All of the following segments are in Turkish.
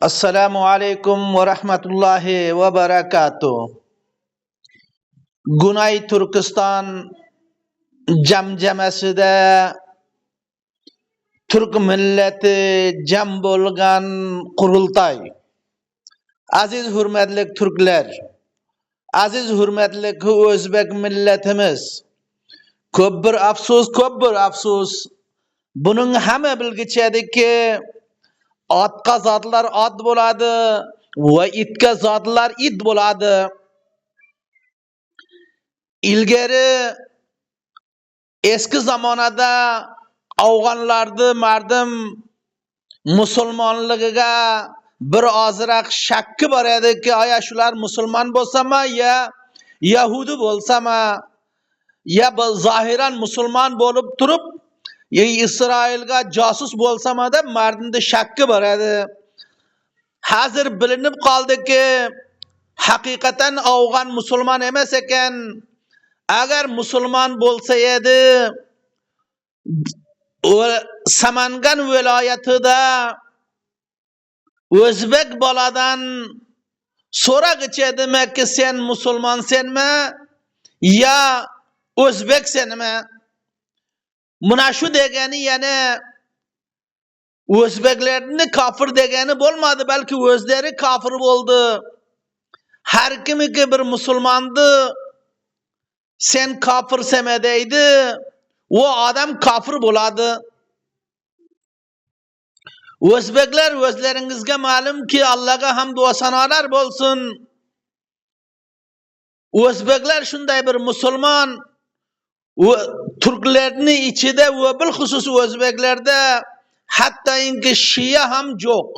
Assalamu alaikum wa rahmatullahi wa barakatuh. Günay Türkistan jamjamasida Türk milleti jam bo'lgan qurultay. Aziz hurmatli Türkler, aziz hurmatli O'zbek milletimiz. Ko'p bir afsus. Bunun hamma bilgichadiki otga zotlar ot bo'ladi va itga zotlar it bo'ladi. Ilgari eski zamonada Afg'onlarni mardim musulmonligiga bir ozroq shakki bor ediki, aya shular musulmon bo'lsama ya yahudi bo'lsama ya zohiran musulmon bo'lib turib İsrailga casus bo'lsama deb mardinda shakki bor edi. Hozir bilinib qoldiki, haqiqatan Afg'on musulmon emas ekan. Agar musulmon bo'lsa edi, Samangan viloyatida O'zbek boladan so'rag'ichi edimki, sen musulmonsenmi ya O'zbeksenmi? Muna shu degani yana O'zbeklarni kafir degani bo'lmadi, balki o'zlari kafir bo'ldi. Har kimiki bir musulmonni sen kafirsan deydi, o odam kafir bo'ladi. O'zbeklar o'zlaringizga ma'lumki, Allohga hamd va sanolar bo'lsin. O'zbeklar shunday bir musulmon Türklerni içinde ve bilhusus Özbeklerde hatta inki Şia ham yok.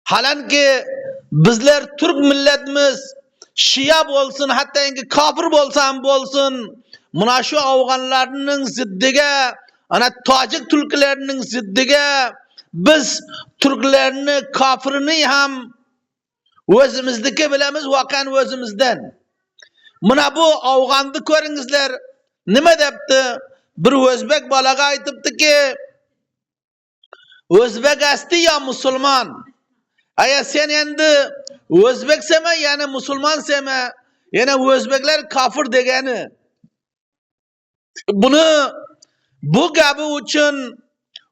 Halanki bizler Türk milletimiz Şia bolsun, hatta inki kafir bolsan bolsun, muna şu Afganlarının ziddiga, ana Tacik Türklerinin ziddiga biz Türklerini kafirini ham özümüzdeki bilemiz, vakan özümüzden. Muna bu Afgan'dı ko'ringizlar, nima debdi? Bir O'zbek bolaga aytibdiki, O'zbek asti ya musulmon. Aya sen endi O'zbekseme yani musulmonseme, yana O'zbeklar kafir degani. Bu gapi uchun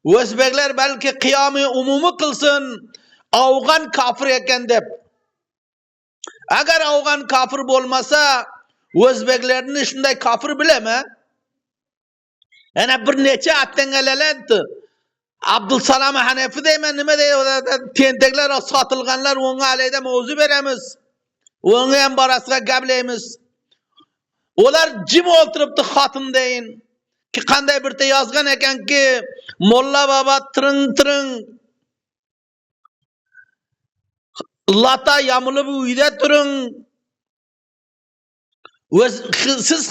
O'zbeklar balki qiyomi umumi qilsin, Afgan kafir ekan deb. Agar Afgan kafir bo'lmasa, O'zbeklarni shunday kafir bileme. Yana bir necha atangalalanti. Abdulsalam Hanefi deyman, nima deydi? Tentaklar sotilganlar o'nga alayda mavzu beramiz. O'nga ham borasiga gaplaymiz. Ular jim o'tiribdi xotin deyin. Ki qanday birta yozgan ekanki, Molla baba tiring lata yamulib uyda turing. Siz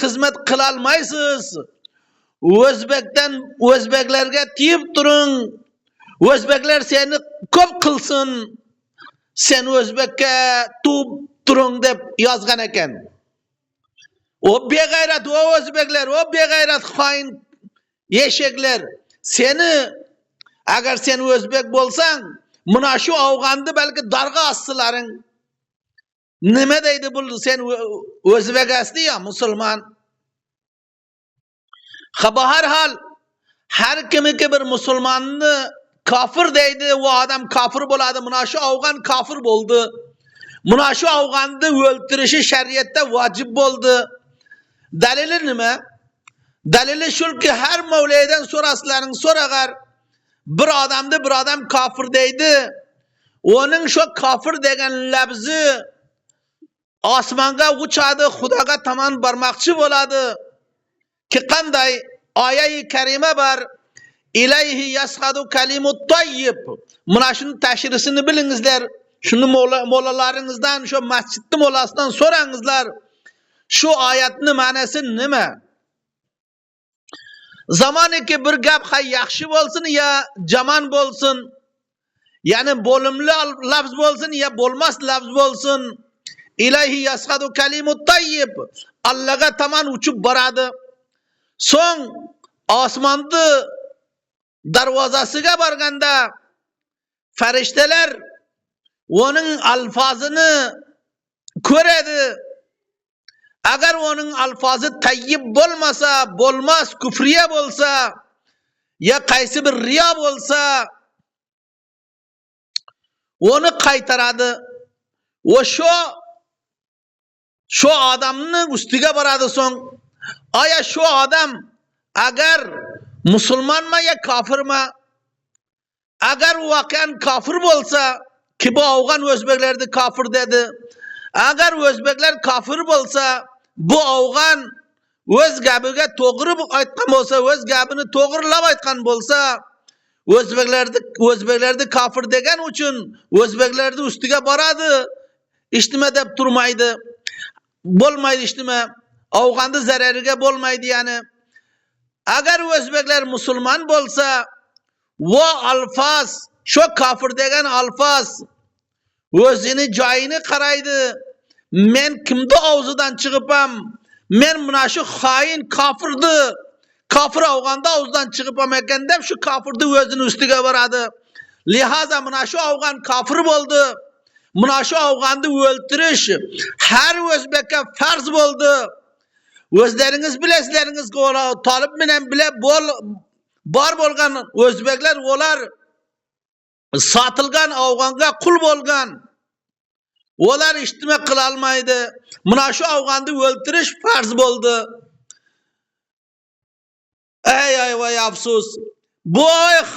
xizmat qilolmaysiz. O'zbeklarga tiyib turing. O'zbeklar seni ko'p qilsin. Sen O'zbekka tub turing deb yozgan ekan. O beg'ayrat O'zbeklar, o beg'ayrat xoin eshaklar. Agar sen O'zbek bo'lsang, muna shu Afg'onni balki darga assilaring. Nima deydi bu sen O'zbek asti ya musulmon? Har hal har kimiki bir musulmonni kafir deydi, o adam kafir bo'ladi. Muna shu Afg'on kafir bo'ldi. Muna shu Afg'onni o'ldirishi shariatda vojib bo'ldi. Dalili nima? Dalili shulki, har mavlaydan so'raslaring, so'ragar bir odam kafir deydi. Onun shu kafir degan labzi osmonga uchadi, Xudoga tomon bormoqchi bo'ladi. Ki qanday oyat-i karima bor, ilayhi yasqadu kalimut tayyib. Mana shuni tashrisini bilingizlar. Shuni mo'llalaringizdan, shu masjidning mo'llasidan so'rangizlar. Shu oyatning ma'nosi nima? Zamoniki bir gap yaxshi bo'lsin ya yomon bo'lsin, ya'ni bo'limli lafz bo'lsin ya bo'lmas lafz bo'lsin, ilayhi yasqadu kalimut tayyib, Allohga tomon uchib boradi. So'ng osmonni darvozasiga borganda Ferişteler onun alfazını köredi. Eğer onun alfazı tayyib bolmasa, bolmaz, küfriye bolsa, ya kaysi bir riya bolsa, onu kaytaradı. O şu adamın üstüge baradı son. Aya şu adam eğer Müslüman mı ya kafir mi? Eğer vakiyen kafir bolsa, ki bu Afgan Özbeklerde kafir dedi. Eğer Özbekler kafir bolsa, bu Afgan öz gabiga to'g'ri aytgan bo'lsa, öz gabini to'g'rilab aytgan bo'lsa, Özbeklerdi kafir degan uchun Özbeklerdi ustiga boradi. İştime deb turmaydi. Bo'lmaydi iştime. Afg'onni zarariga bo'lmaydi yani. Agar Özbekler Müslüman bo'lsa, va alfaz, şu kafir degan alfaz o'zini joyini qaraydi. Men kimni og'zidan chiqibam? Men mana shu xoin kafirdi. Kafir Afg'onda og'zidan chiqibam ekan deb shu kafirni o'zini ustiga boradi. Lihaza mana shu Afg'on kafir bo'ldi. Mana shu Afg'onni o'ltirish har o'zbekka farz bo'ldi. O'zlaringiz bilasizlaringiz Tolib bilan bile bor bo'lgan o'zbeklar ular sotilgan Afg'onga qul bo'lgan. Ular iştime kılalmaydı. Mana şu Afg'onni o'ltirish farz bo'ldi. Ey vay afsus. Bu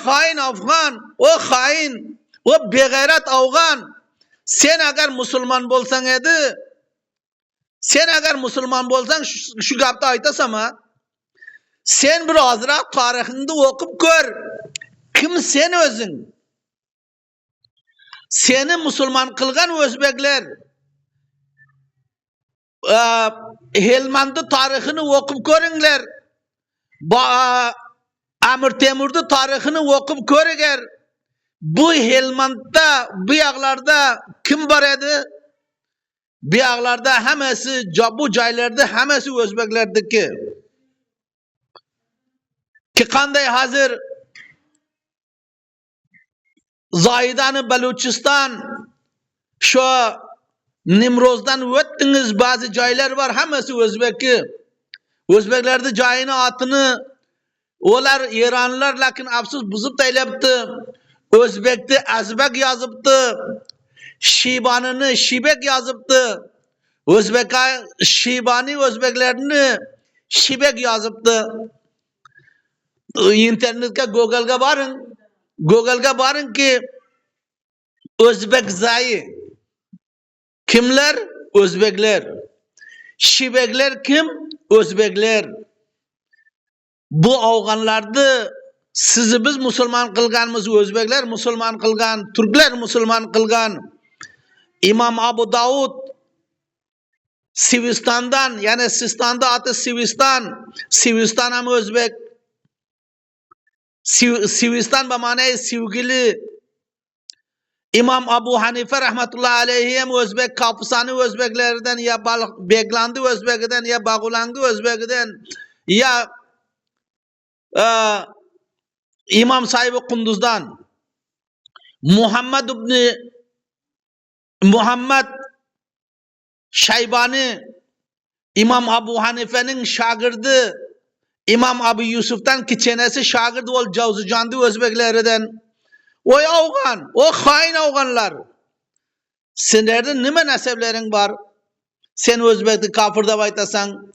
hain Afgan, o hain, o begayrat Afgan. Sen eğer Müslüman bolsan edi, sen eğer Müslüman bolsan şu gapni aytasam ha. Sen bir azroq tarixini o'qib ko'r. Kim sen o'zing? Seni Müslüman kılgan Özbekler Helmand'ı tarihini okup görünler. Amir Temur'da tarihini okup görünger. Bu Helmand'da, bu yağlarda kim var edi? Bu yağlarda hemesi, bu caylarda hemesi Özbeklerdeki. Ki kanday hazır Zahidan Baluchistan şu Nimroz'dan öttünüz bazı caylar var hemesi Özbek'i. Özbeklerde cayını atını olar İranlılar lakin afsus buzup deylepti. Özbek'te Azbek yazıptı. Şibanını Şibek yazıptı. Özbek'a Şibani Özbeklerini Şibek yazıptı. İnternette Google'ga varın. Google'ga barın ki Özbek zayı. Kimler? Özbekler. Şibekler kim? Özbekler. Bu Afganlardı sizi biz Müslüman kılganımız Özbekler Müslüman kılgan, Türkler Müslüman kılgan. İmam Abu Davud Sivistan'dan yani Sistan'da adı Sivistan. Sivistan hem Özbek. Sivistan bamane sevgili İmam Abu Hanife rahmetullahi aleyhi hem Özbek kapısanı Özbeklerden ya Beglandı Özbek'den ya Bağulandı Özbek'den ya İmam sahibi Kunduz'dan Muhammed Şeybani İmam Abu Hanife'nin şagirdi İmam Abu Yusuf'tan ki çenesi şagirdi ol Cavzucan'dı Özbeklerden. Oy Afgan, o hain Afganlar. Senlerden nime neseplerin var? Sen Özbek'te kafirde baytasan.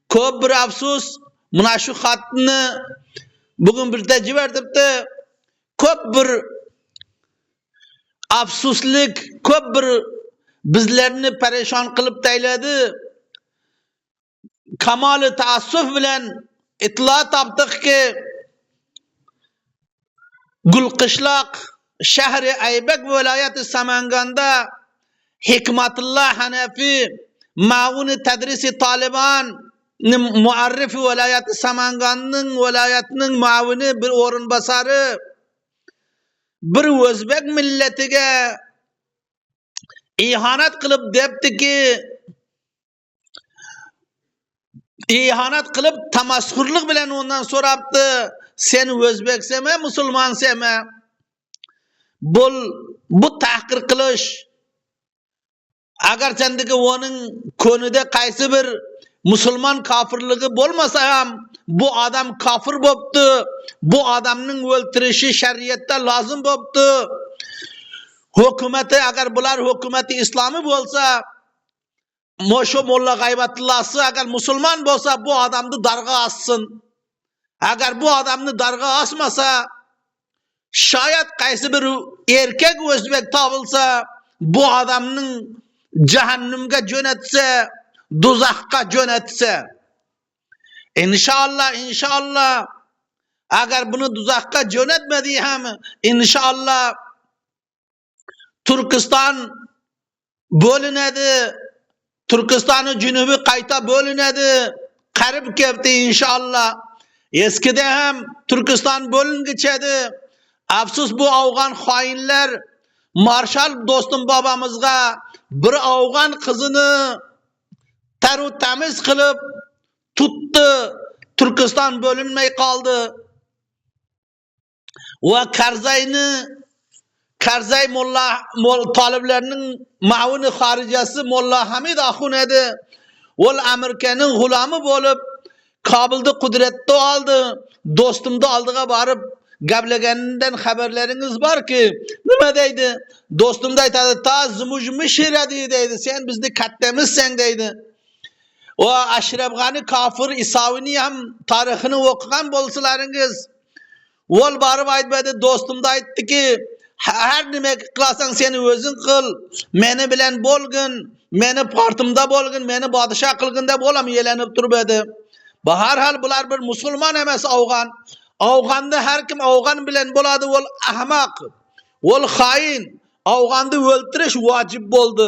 Köp bir afsus, mına şu hattını bugün bir tecrübe verdi. Köp bir afsuslik, köp bir bizlerini perişan kılıp deyledi. Kamalı taassuf bilen İtla taptık ki Gülkışlak şehri Aybek vilayeti Samangan'da Hikmatullah Hanefi Maun-i Tedrisi Taliban muarrifi vilayeti Samangan'ın vilayetinin mauni bir orun basarı bir Özbek milletine ihanet kılıp depti ki İhanet kılıp tamaskurluk bilen ondan soraptı. Sen Özbek seme, Müslüman seme. bu tahqir qilish. Agar sendeki onun konuda qaysi bir musulmon kafirligi bo'lmasa ham bu adam kafir bo'pti. Bu adamning o'ltirishi shariatda lozim bo'pti. Hukumati agar bular hukumati islomiy bo'lsa, Moşo Molla Gaybatıllah'sı agar musulmon bo'lsa bu adamni darga assın. Agar bu adamni darga asmasa, şayet qaysi bir erkek o'zbek topilsa, bu adamning jahannamga jo'natsa, do'zaxga jo'natsa. İnşallah agar buni do'zaxga jo'natmadi ham inşallah Turkiston bo'linadi. Türkistan'ın cünubi qayta bölünedi. Qarib kepti inşallah. Eskide hem Türkistan bölün geçedi. Afsus bu Afgan hainler Marshal dostum babamızga bir Afgan kızını teru temiz kılıp tuttu. Türkistan bölünmey kaldı. Ve Karzay taliblerinin ma'uni haricası Molla Hamid Ahun edi. Ol Amerika'nın gulami bolup Kabil'de kudretli aldı. Dostumda aldığa barıp gapleganidan haberleriniz var ki nima deydi? Dostum da aytadi, ta zumuj edi deydi. Sen bizni kattemizsen deydi. O Ashraf G'ani kafir Isavini ham tarixini o'qigan bo'lsalaringiz. Ol barib aytmadi, dostum da aytdi ki her nima qilasan seni o'zing qil. Meni bilan bo'lgin, meni partimda bo'lgin, meni podshoh qilgin deb olam yelanib turib edi. Har hal bular bir musulmon emas Afgan. Afganda har kim Afgan bilan bo'ladi, ol ahmoq, ol xoin. Afganni o'ltirish vojib bo'ldi.